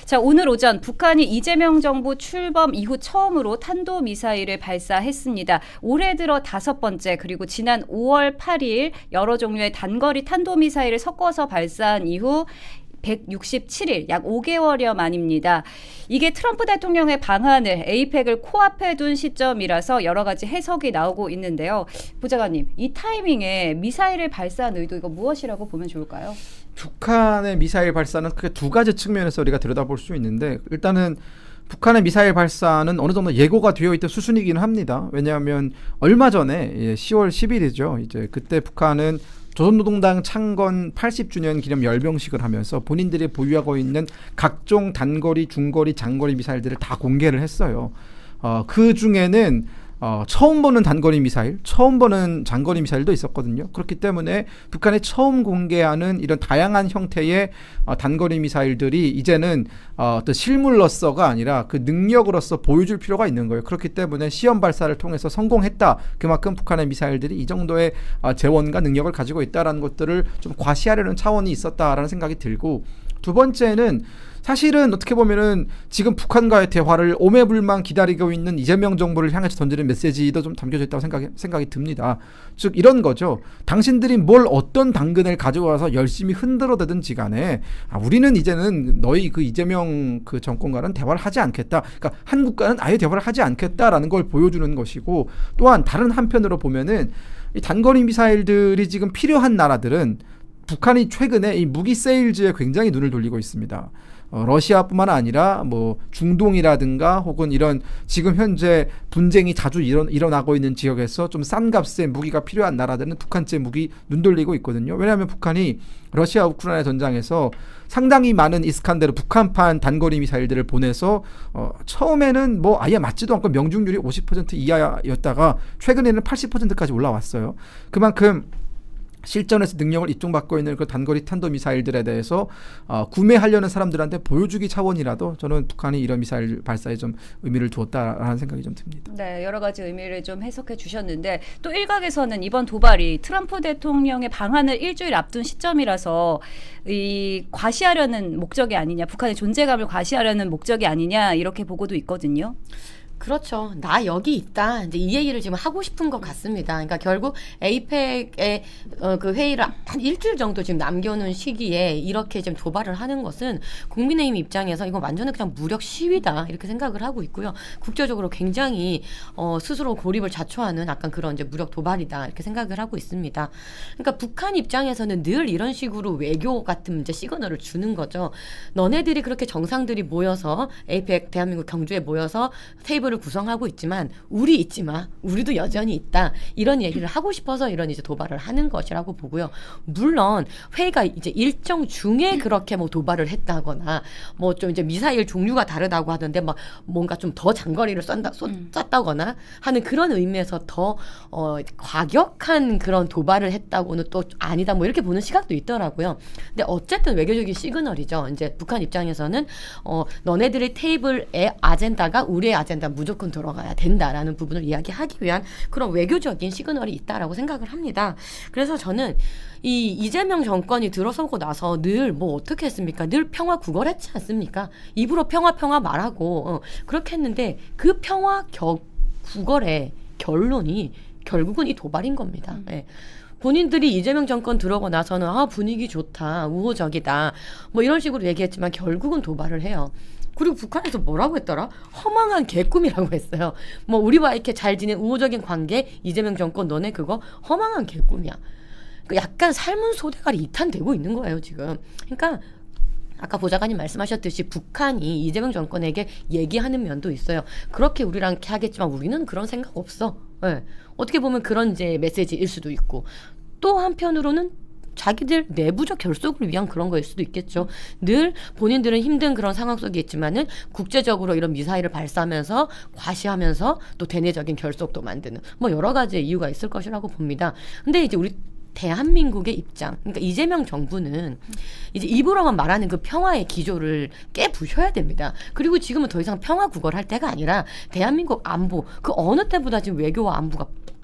자, 오늘 오전 북한이 이재명 정부 출범 이후 처음으로 탄도미사일을 발사했습니다. 올해 들어 5번째, 그리고 지난 5월 8일 여러 종류의 단거리 탄도미사일을 섞어서 발사한 이후 167일, 약 5개월여 만입니다. 이게 트럼프 대통령의 방한을 에이펙을 코앞에 둔 시점이라서 여러 가지 해석이 나오고 있는데요. 보좌관님, 이 타이밍에 미사일을 발사한 의도 이거 무엇이라고 보면 좋을까요? 북한의 미사일 발사는 크게 두 가지 측면에서 우리가 들여다볼 수 있는데, 일단은 북한의 미사일 발사는 어느 정도 예고가 되어 있던 수순이기는 합니다. 왜냐하면 얼마 전에 10월 10일이죠. 이제 그때 북한은 조선노동당 창건 80주년 기념 열병식을 하면서 본인들이 보유하고 있는 각종 단거리, 중거리, 장거리 미사일들을 다 공개를 했어요. 그 중에는 처음 보는 단거리 미사일, 처음 보는 장거리 미사일도 있었거든요. 그렇기 때문에 북한이 처음 공개하는 이런 다양한 형태의 단거리 미사일들이 이제는 어떤 실물로서가 아니라 그 능력으로서 보여줄 필요가 있는 거예요. 그렇기 때문에 시험 발사를 통해서 성공했다. 그만큼 북한의 미사일들이 이 정도의 재원과 능력을 가지고 있다라는 것들을 좀 과시하려는 차원이 있었다라는 생각이 들고, 두 번째는 사실은 어떻게 보면은 지금 북한과의 대화를 오매불망 기다리고 있는 이재명 정부를 향해서 던지는 메시지도 좀 담겨져 있다고 생각이 듭니다. 즉 이런 거죠. 당신들이 뭘 어떤 당근을 가지고 와서 열심히 흔들어대든지 간에 우리는 이제는 너희 그 이재명 그 정권과는 대화를 하지 않겠다. 그러니까 한국과는 아예 대화를 하지 않겠다라는 걸 보여주는 것이고, 또한 다른 한편으로 보면은 이 단거리 미사일들이 지금 필요한 나라들은 북한이 최근에 이 무기 세일즈에 굉장히 눈을 돌리고 있습니다. 러시아뿐만 아니라 뭐 중동이라든가 혹은 이런 지금 현재 분쟁이 자주 일어나고 있는 지역에서 좀 싼 값의 무기가 필요한 나라들은 북한제 무기 눈 돌리고 있거든요. 왜냐하면 북한이 러시아 우크라이나 전장에서 상당히 많은 이스칸데르 북한판 단거리 미사일들을 보내서 처음에는 뭐 아예 맞지도 않고 명중률이 50% 이하였다가 최근에는 80%까지 올라왔어요. 그만큼 실전에서 능력을 입증받고 있는 그 단거리 탄도미사일들에 대해서 구매하려는 사람들한테 보여주기 차원이라도 저는 북한이 이런 미사일 발사에 좀 의미를 두었다라는 생각이 좀 듭니다. 네, 여러 가지 의미를 좀 해석해 주셨는데, 또 일각에서는 이번 도발이 트럼프 대통령의 방한을 일주일 앞둔 시점이라서 이 과시하려는 목적이 아니냐, 북한의 존재감을 과시하려는 목적이 아니냐, 이렇게 보고도 있거든요. 그렇죠. 나 여기 있다. 이제 이 얘기를 지금 하고 싶은 것 같습니다. 그러니까 결국 에이펙의 그 회의를 한 일주일 정도 지금 남겨놓은 시기에 이렇게 지금 도발을 하는 것은 국민의힘 입장에서 이건 완전히 그냥 무력 시위다 이렇게 생각을 하고 있고요. 국제적으로 굉장히 스스로 고립을 자초하는 약간 그런 이제 무력 도발이다 이렇게 생각을 하고 있습니다. 그러니까 북한 입장에서는 늘 이런 식으로 외교 같은 이제 시그널을 주는 거죠. 너네들이 그렇게 정상들이 모여서 에이펙 대한민국 경주에 모여서 테이블을 구성하고 있지만 우리 있지 마. 우리도 여전히 있다. 이런 얘기를 하고 싶어서 이런 이제 도발을 하는 것이라고 보고요. 물론 회의가 이제 일정 중에 그렇게 뭐 도발을 했다거나 뭐 좀 이제 미사일 종류가 다르다고 하던데 막 뭔가 좀 더 장거리를 쐈다거나 하는 그런 의미에서 더 과격한 그런 도발을 했다고는 또 아니다 뭐 이렇게 보는 시각도 있더라고요. 근데 어쨌든 외교적인 시그널이죠. 이제 북한 입장에서는 너네들의 테이블의 아젠다가 우리의 아젠다 무조건 들어가야 된다라는 부분을 이야기하기 위한 그런 외교적인 시그널이 있다라고 생각을 합니다. 그래서 저는 이 이재명 정권이 들어서고 나서 늘 뭐 어떻게 했습니까? 늘 평화 구걸했지 않습니까? 입으로 평화 말하고 그렇게 했는데 그 평화 구걸의 결론이 결국은 이 도발인 겁니다. 예. 본인들이 이재명 정권 들어오고 나서는 분위기 좋다, 우호적이다 뭐 이런 식으로 얘기했지만 결국은 도발을 해요. 그리고 북한에서 뭐라고 했더라? 허망한 개꿈이라고 했어요. 뭐 우리와 이렇게 잘 지낸 우호적인 관계, 이재명 정권 너네 그거 허망한 개꿈이야. 약간 삶은 소대가리 이탄되고 있는 거예요 지금. 그러니까 아까 보좌관님 말씀하셨듯이 북한이 이재명 정권에게 얘기하는 면도 있어요. 그렇게 우리랑 이렇게 하겠지만 우리는 그런 생각 없어. 네. 어떻게 보면 그런 이제 메시지일 수도 있고, 또 한편으로는 자기들 내부적 결속을 위한 그런 거일 수도 있겠죠. 늘 본인들은 힘든 그런 상황 속에 있지만은 국제적으로 이런 미사일을 발사하면서 과시하면서 또 대내적인 결속도 만드는 뭐 여러 가지의 이유가 있을 것이라고 봅니다. 근데 이제 우리 대한민국의 입장, 그러니까 이재명 정부는 이제 입으로만 말하는 그 평화의 기조를 깨부셔야 됩니다. 그리고 지금은 더 이상 평화 구걸할 때가 아니라 대한민국 안보, 그 어느 때보다 지금 외교와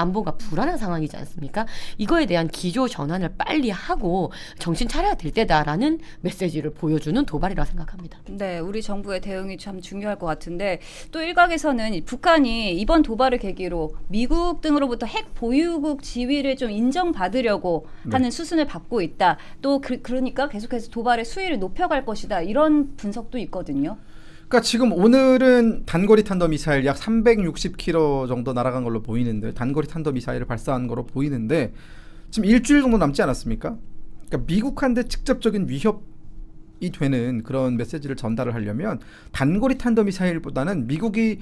안보가 불안한 상황이지 않습니까? 이거에 대한 기조 전환을 빨리 하고 정신 차려야 될 때다라는 메시지를 보여주는 도발이라고 생각합니다. 네, 우리 정부의 대응이 참 중요할 것 같은데 또 일각에서는 북한이 이번 도발을 계기로 미국 등으로부터 핵 보유국 지위를 좀 인정받으려고 하는 수순을 밟고 있다. 또 그러니까 계속해서 도발의 수위를 높여갈 것이다. 이런 분석도 있거든요. 그러니까 지금 오늘은 단거리 탄도미사일 약 360km 정도 날아간 걸로 보이는데 단거리 탄도미사일을 발사한 걸로 보이는데 지금 일주일 정도 남지 않았습니까? 그러니까 미국한테 직접적인 위협이 되는 그런 메시지를 전달을 하려면 단거리 탄도미사일보다는 미국이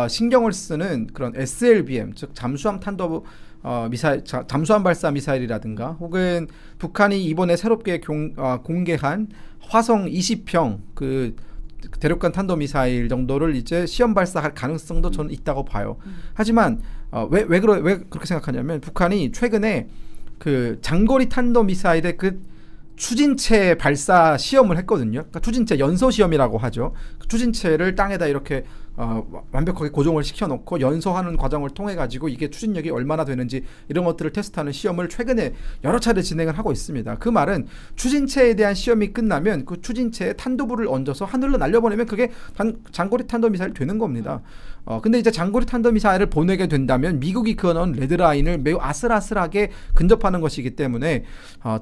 신경을 쓰는 그런 SLBM 즉 잠수함 탄도 미사일, 잠수함 발사 미사일이라든가 혹은 북한이 이번에 새롭게 공개한 화성 20형 그 대륙간 탄도미사일 정도를 이제 시험 발사할 가능성도 저는 있다고 봐요. 하지만 왜 그렇게 생각하냐면 북한이 최근에 그 장거리 탄도미사일의 그 추진체 발사 시험을 했거든요. 그러니까 추진체 연소 시험이라고 하죠. 그 추진체를 땅에다 이렇게 완벽하게 고정을 시켜놓고 연소하는 과정을 통해 가지고 이게 추진력이 얼마나 되는지 이런 것들을 테스트하는 시험을 최근에 여러 차례 진행을 하고 있습니다. 그 말은 추진체에 대한 시험이 끝나면 그 추진체에 탄도부를 얹어서 하늘로 날려보내면 그게 장거리 탄도미사일 되는 겁니다. 근데 이제 장거리 탄도미사일을 보내게 된다면 미국이 그어놓은 레드라인을 매우 아슬아슬하게 근접하는 것이기 때문에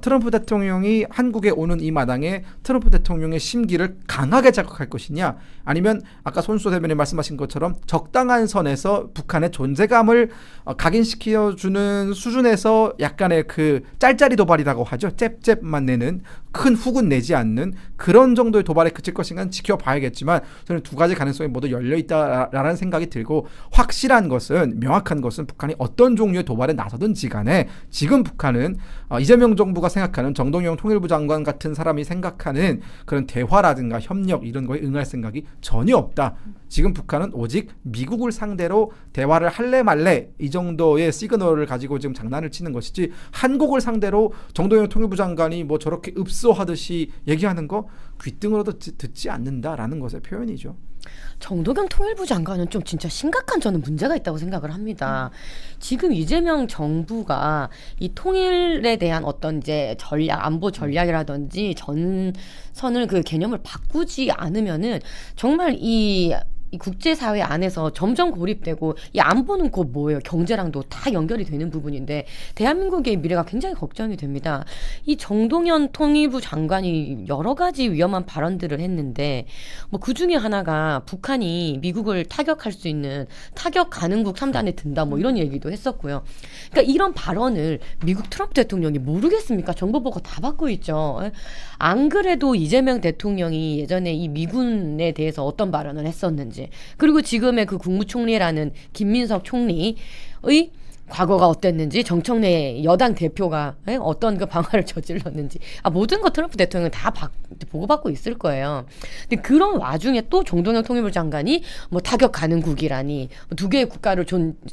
트럼프 대통령이 한국에 오는 이 마당에 트럼프 대통령의 심기를 강하게 자극할 것이냐 아니면 아까 손수 대변인 말씀하신 것처럼 적당한 선에서 북한의 존재감을 각인시켜주는 수준에서 약간의 그 짤짤이 도발이라고 하죠. 잽잽만 내는 큰 후군 내지 않는 그런 정도의 도발에 그칠 것인가는 지켜봐야겠지만 저는 두 가지 가능성이 모두 열려있다라는 생각이 들고 확실한 것은 명확한 것은 북한이 어떤 종류의 도발에 나서든지 간에 지금 북한은 이재명 정부가 생각하는 정동영 통일부 장관 같은 사람이 생각하는 그런 대화라든가 협력 이런 거에 응할 생각이 전혀 없다. 지금 북한은 오직 미국을 상대로 대화를 할래 말래 이 정도의 시그널을 가지고 지금 장난을 치는 것이지 한국을 상대로 정동영 통일부 장관이 뭐 저렇게 읍소하듯이 얘기하는 거 귓등으로도 듣지 않는다라는 것의 표현이죠. 정동영 통일부 장관은 좀 진짜 심각한 저는 문제가 있다고 생각을 합니다. 지금 이재명 정부가 이 통일에 대한 어떤 이제 전략, 안보 전략이라든지 전선을 그 개념을 바꾸지 않으면은 정말 이 국제사회 안에서 점점 고립되고 이 안보는 곧 뭐예요? 경제랑도 다 연결이 되는 부분인데 대한민국의 미래가 굉장히 걱정이 됩니다. 이 정동영 통일부 장관이 여러 가지 위험한 발언들을 했는데 뭐 그중에 하나가 북한이 미국을 타격할 수 있는 타격 가능국 3단에 든다 뭐 이런 얘기도 했었고요. 그러니까 이런 발언을 미국 트럼프 대통령이 모르겠습니까? 정보보고 다 받고 있죠. 안 그래도 이재명 대통령이 예전에 이 미군에 대해서 어떤 발언을 했었는지 그리고 지금의 그 국무총리라는 김민석 총리의 과거가 어땠는지 정청래 여당 대표가 어떤 그 방화를 저질렀는지 모든 거 트럼프 대통령은 다 보고받고 있을 거예요. 근데 그런 와중에 또 정동영 통일부 장관이 뭐 타격 가능국이라니 두 개의 국가를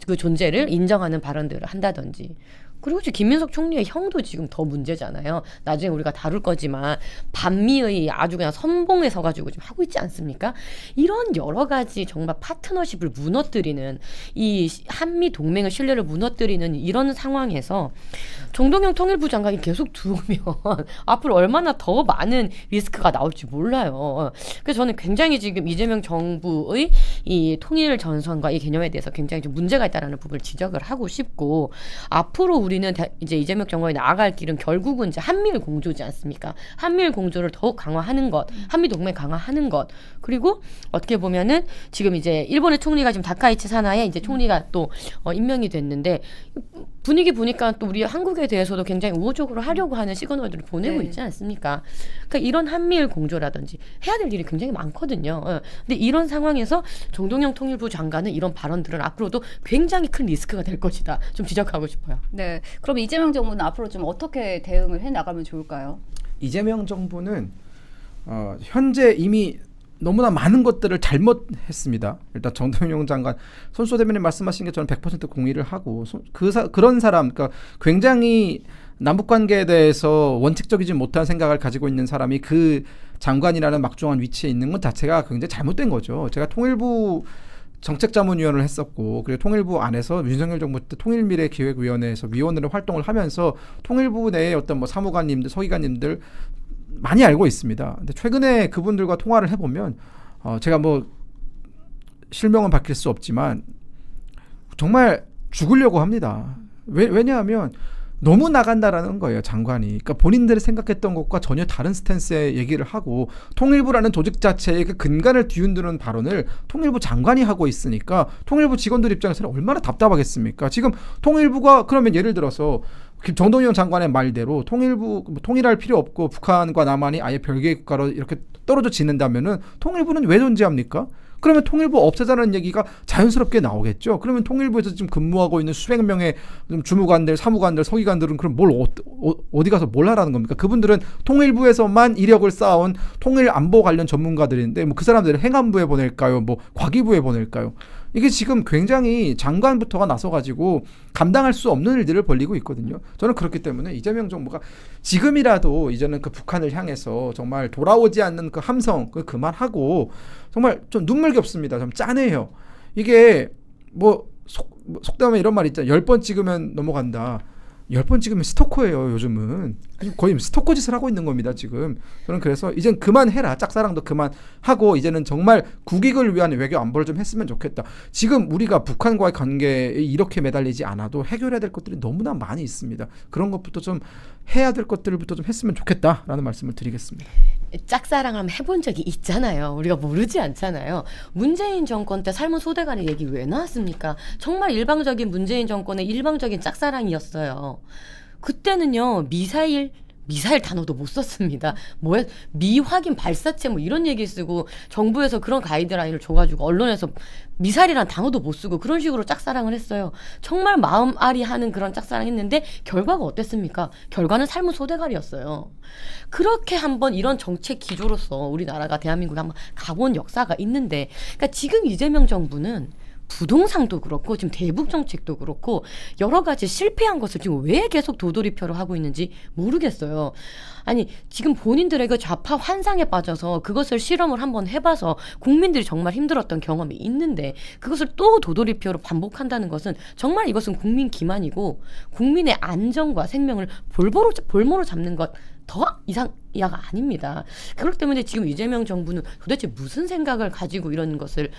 그 존재를 인정하는 발언들을 한다든지 그리고 지금 김민석 총리의 형도 지금 더 문제잖아요. 나중에 우리가 다룰 거지만 반미의 아주 그냥 선봉에 서가지고 지금 하고 있지 않습니까? 이런 여러 가지 정말 파트너십을 무너뜨리는 이 한미 동맹의 신뢰를 무너뜨리는 이런 상황에서 정동영 통일부 장관이 계속 두면 앞으로 얼마나 더 많은 리스크가 나올지 몰라요. 그래서 저는 굉장히 지금 이재명 정부의 이 통일 전선과 이 개념에 대해서 굉장히 좀 문제가 있다라는 부분을 지적을 하고 싶고 앞으로 우리는 이제 이재명 정부에 나아갈 길은 결국은 이제 한미일 공조지 않습니까? 한미일 공조를 더욱 강화하는 것, 한미 동맹 강화하는 것, 그리고 어떻게 보면은 지금 이제 일본의 총리가 지금 다카이치 사나에 이제 총리가 또 임명이 됐는데 분위기 보니까 또 우리 한국에 대해서도 굉장히 우호적으로 하려고 하는 시그널들을 보내고 있지 않습니까? 그러니까 이런 한미일 공조라든지 해야 될 일이 굉장히 많거든요. 근데 이런 상황에서 정동영 통일부 장관은 이런 발언들은 앞으로도 굉장히 큰 리스크가 될 것이다. 좀 지적하고 싶어요. 네. 그럼 이재명 정부는 앞으로 좀 어떻게 대응을 해 나가면 좋을까요? 이재명 정부는 현재 이미 너무나 많은 것들을 잘못했습니다. 일단 정동영 장관, 손수 대변인 말씀하신 게 저는 100% 공의를 하고 그런 사람, 그러니까 굉장히 남북 관계에 대해서 원칙적이지 못한 생각을 가지고 있는 사람이 그 장관이라는 막중한 위치에 있는 것 자체가 굉장히 잘못된 거죠. 제가 통일부 정책자문위원을 했었고 그리고 통일부 안에서 윤석열 정부 때 통일미래기획위원회에서 위원으로 활동을 하면서 통일부 내에 어떤 뭐 사무관님들, 서기관님들 많이 알고 있습니다. 근데 최근에 그분들과 통화를 해보면 제가 뭐 실명은 밝힐 수 없지만 정말 죽으려고 합니다. 왜냐하면 너무 나간다라는 거예요, 장관이. 그러니까 본인들이 생각했던 것과 전혀 다른 스탠스의 얘기를 하고 통일부라는 조직 자체의 그 근간을 뒤흔드는 발언을 통일부 장관이 하고 있으니까 통일부 직원들 입장에서는 얼마나 답답하겠습니까? 지금 통일부가 그러면 예를 들어서 정동영 장관의 말대로 통일부 통일할 필요 없고 북한과 남한이 아예 별개의 국가로 이렇게 떨어져 지낸다면은 통일부는 왜 존재합니까? 그러면 통일부 없애자는 얘기가 자연스럽게 나오겠죠. 그러면 통일부에서 지금 근무하고 있는 수백 명의 주무관들, 사무관들, 서기관들은 그럼 어디 가서 뭘 하라는 겁니까? 그분들은 통일부에서만 이력을 쌓아온 통일 안보 관련 전문가들인데 뭐 그 사람들을 행안부에 보낼까요? 뭐 과기부에 보낼까요? 이게 지금 굉장히 장관부터가 나서가지고 감당할 수 없는 일들을 벌이고 있거든요. 저는 그렇기 때문에 이재명 정부가 지금이라도 이제는 그 북한을 향해서 정말 돌아오지 않는 그 함성 그만하고 정말 좀 눈물겹습니다. 좀 짠해요. 이게 뭐 속담에 이런 말 있잖아요. 10번 찍으면 넘어간다. 10번 찍으면 스토커예요. 요즘은 거의 스토커 짓을 하고 있는 겁니다. 지금 저는 그래서 이젠 그만해라. 짝사랑도 그만하고 이제는 정말 국익을 위한 외교 안보를 좀 했으면 좋겠다. 지금 우리가 북한과의 관계에 이렇게 매달리지 않아도 해결해야 될 것들이 너무나 많이 있습니다. 그런 것부터 좀 해야 될 것들부터 좀 했으면 좋겠다라는 말씀을 드리겠습니다. 짝사랑을 한번 해본 적이 있잖아요. 우리가 모르지 않잖아요. 문재인 정권 때 삶은 소대가리 얘기 왜 나왔습니까? 정말 일방적인 문재인 정권의 일방적인 짝사랑이었어요. 그때는요, 미사일 단어도 못 썼습니다. 뭐야, 미확인 발사체 뭐 이런 얘기 쓰고 정부에서 그런 가이드라인을 줘가지고 언론에서 미사일이란 단어도 못 쓰고 그런 식으로 짝사랑을 했어요. 정말 마음 아리하는 그런 짝사랑 했는데 결과가 어땠습니까? 결과는 삶은 소대가리였어요. 그렇게 한번 이런 정책 기조로서 우리나라가 대한민국에 한번 가본 역사가 있는데, 그러니까 지금 이재명 정부는 부동산도 그렇고 지금 대북 정책도 그렇고 여러 가지 실패한 것을 지금 왜 계속 도돌이표를 하고 있는지 모르겠어요. 아니 지금 본인들의 그 좌파 환상에 빠져서 그것을 실험을 한번 해봐서 국민들이 정말 힘들었던 경험이 있는데 그것을 또 도돌이표로 반복한다는 것은 정말 이것은 국민 기만이고 국민의 안전과 생명을 볼모로 잡는 것 더 이야가 아닙니다. 그렇기 때문에 지금 이재명 정부는 도대체 무슨 생각을 가지고 이런 것을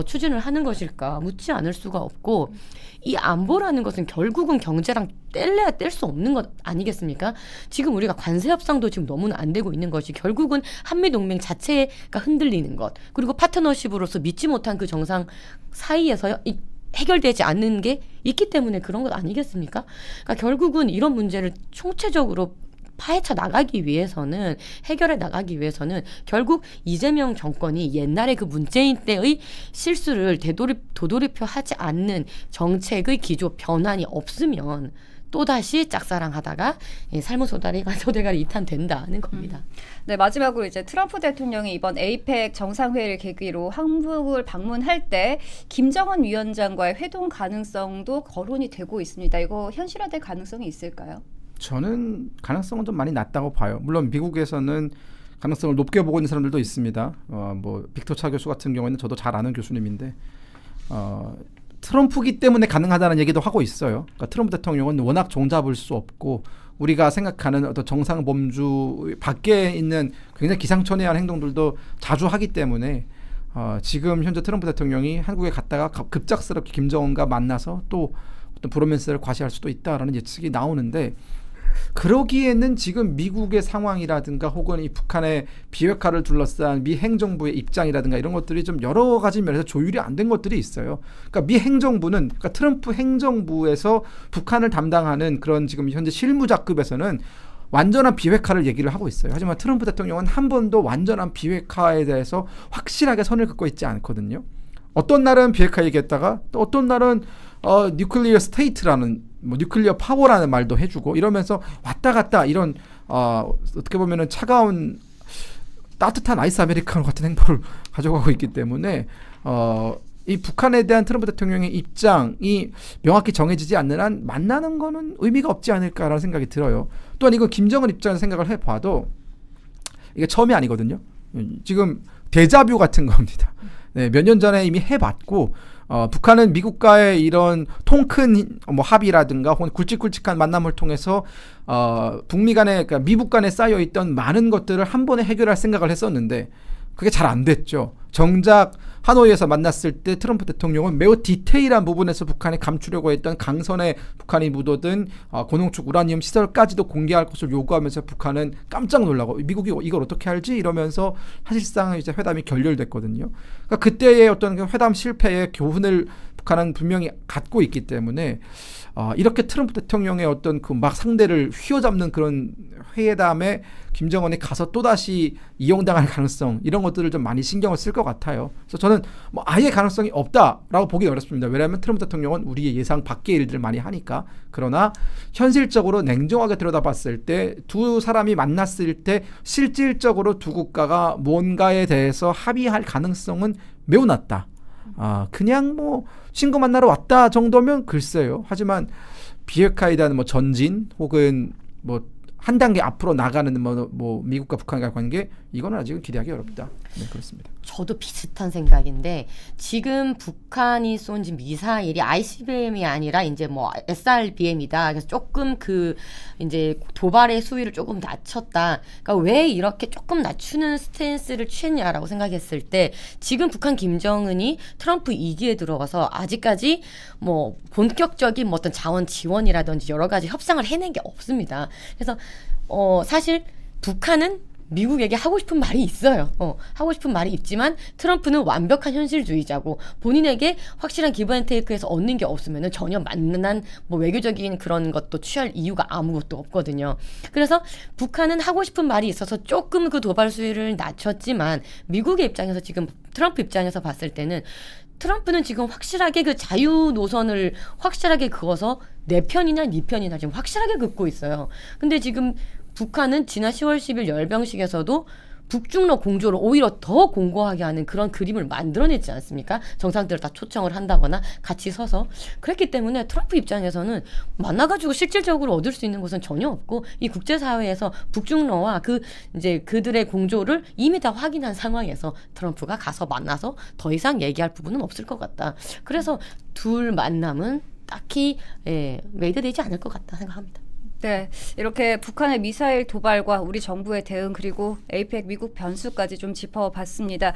추진을 하는 것일까 묻지 않을 수가 없고, 이 안보라는 것은 결국은 경제랑 뗄래야 뗄 수 없는 것 아니겠습니까? 지금 우리가 관세 협상도 지금 너무나 안 되고 있는 것이 결국은 한미동맹 자체가 흔들리는 것, 그리고 파트너십으로서 믿지 못한 그 정상 사이에서 해결되지 않는 게 있기 때문에 그런 것 아니겠습니까? 그러니까 결국은 이런 문제를 총체적으로 파헤쳐 나가기 위해서는, 해결해 나가기 위해서는 결국 이재명 정권이 옛날에 그 문재인 때의 실수를 도돌이표하지 않는 정책의 기조 변환이 없으면 또다시 짝사랑하다가 삶은 소대가리 2탄 된다는 겁니다. 네, 마지막으로 이제 트럼프 대통령이 이번 에이펙 정상회의를 계기로 한국을 방문할 때 김정은 위원장과의 회동 가능성도 거론이 되고 있습니다. 이거 현실화될 가능성이 있을까요? 저는 가능성은 좀 많이 낮다고 봐요. 물론 미국에서는 가능성을 높게 보고 있는 사람들도 있습니다. 뭐 빅터 차 교수 같은 경우에는 저도 잘 아는 교수님인데 트럼프기 때문에 가능하다는 얘기도 하고 있어요. 그러니까 트럼프 대통령은 워낙 종잡을 수 없고 우리가 생각하는 어떤 정상 범주 밖에 있는 굉장히 기상천외한 행동들도 자주 하기 때문에 지금 현재 트럼프 대통령이 한국에 갔다가 급작스럽게 김정은과 만나서 또 어떤 브로맨스를 과시할 수도 있다라는 예측이 나오는데, 그러기에는 지금 미국의 상황이라든가 혹은 이 북한의 비핵화를 둘러싼 미 행정부의 입장이라든가 이런 것들이 좀 여러 가지 면에서 조율이 안 된 것들이 있어요. 그러니까 미 행정부는, 그러니까 트럼프 행정부에서 북한을 담당하는 그런 지금 현재 실무자급에서는 완전한 비핵화를 얘기를 하고 있어요. 하지만 트럼프 대통령은 한 번도 완전한 비핵화에 대해서 확실하게 선을 긋고 있지 않거든요. 어떤 날은 비핵화 얘기했다가 또 어떤 날은 뉴클리어 스테이트라는 뭐 뉴클리어 파워라는 말도 해주고 이러면서 왔다 갔다 이런 어떻게 보면은 차가운 따뜻한 아이스 아메리카노 같은 행보를 가져가고 있기 때문에 이 북한에 대한 트럼프 대통령의 입장이 명확히 정해지지 않는 한 만나는 거는 의미가 없지 않을까라는 생각이 들어요. 또한 이거 김정은 입장에서 생각을 해봐도 이게 처음이 아니거든요. 지금 데자뷰 같은 겁니다. 네, 몇 년 전에 이미 해봤고 북한은 미국과의 이런 통큰 뭐 합의라든가 혹은 굵직굵직한 만남을 통해서 북미 간에 그러니까 미북 간에 쌓여 있던 많은 것들을 한 번에 해결할 생각을 했었는데 그게 잘 안 됐죠. 정작 하노이에서 만났을 때 트럼프 대통령은 매우 디테일한 부분에서 북한이 감추려고 했던 강선에 북한이 묻어든 고농축 우라늄 시설까지도 공개할 것을 요구하면서 북한은 깜짝 놀라고 미국이 이걸 어떻게 알지? 이러면서 사실상 이제 회담이 결렬됐거든요. 그러니까 그때의 어떤 그 회담 실패의 교훈을 북한은 분명히 갖고 있기 때문에 이렇게 트럼프 대통령의 어떤 그 막 상대를 휘어잡는 그런 회담에 김정은이 가서 또다시 이용당할 가능성 이런 것들을 좀 많이 신경을 쓸 것 같아요. 그래서 저는 뭐 아예 가능성이 없다라고 보기 어렵습니다. 왜냐하면 트럼프 대통령은 우리의 예상 밖의 일들을 많이 하니까. 그러나 현실적으로 냉정하게 들여다봤을 때 두 사람이 만났을 때 실질적으로 두 국가가 뭔가에 대해서 합의할 가능성은 매우 낮다. 그냥 뭐 친구 만나러 왔다 정도면 글쎄요. 하지만 비핵화에 대한 뭐 전진 혹은 뭐 한 단계 앞으로 나가는 뭐 미국과 북한과의 관계 이거는 아직은 기대하기 어렵다. 네, 그렇습니다. 저도 비슷한 생각인데 지금 북한이 쏜 미사일이 ICBM이 아니라 이제 뭐 SRBM이다. 그래서 조금 그 이제 도발의 수위를 조금 낮췄다. 그러니까 왜 이렇게 조금 낮추는 스탠스를 취했냐라고 생각했을 때 지금 북한 김정은이 트럼프 2기에 들어가서 아직까지 뭐 본격적인 뭐 어떤 자원 지원이라든지 여러 가지 협상을 해낸 게 없습니다. 그래서 사실 북한은 미국에게 하고 싶은 말이 있어요. 하고 싶은 말이 있지만 트럼프는 완벽한 현실주의자고 본인에게 확실한 기브앤테이크에서 얻는 게 없으면 전혀 만난 뭐 외교적인 그런 것도 취할 이유가 아무것도 없거든요. 그래서 북한은 하고 싶은 말이 있어서 조금 그 도발 수위를 낮췄지만 미국의 입장에서 지금 트럼프 입장에서 봤을 때는 트럼프는 지금 확실하게 그 자유 노선을 확실하게 그어서 내 편이냐 네 편이냐 지금 확실하게 긋고 있어요. 근데 지금 북한은 지난 10월 10일 열병식에서도 북중러 공조를 오히려 더 공고하게 하는 그런 그림을 만들어냈지 않습니까? 정상들을 다 초청을 한다거나 같이 서서. 그랬기 때문에 트럼프 입장에서는 만나가지고 실질적으로 얻을 수 있는 것은 전혀 없고 이 국제사회에서 북중러와 이제 그들의 공조를 이미 다 확인한 상황에서 트럼프가 가서 만나서 더 이상 얘기할 부분은 없을 것 같다. 그래서 둘 만남은 딱히 메이드되지 않을 것 같다 생각합니다. 네, 이렇게 북한의 미사일 도발과 우리 정부의 대응 그리고 APEC 미국 변수까지 좀 짚어봤습니다.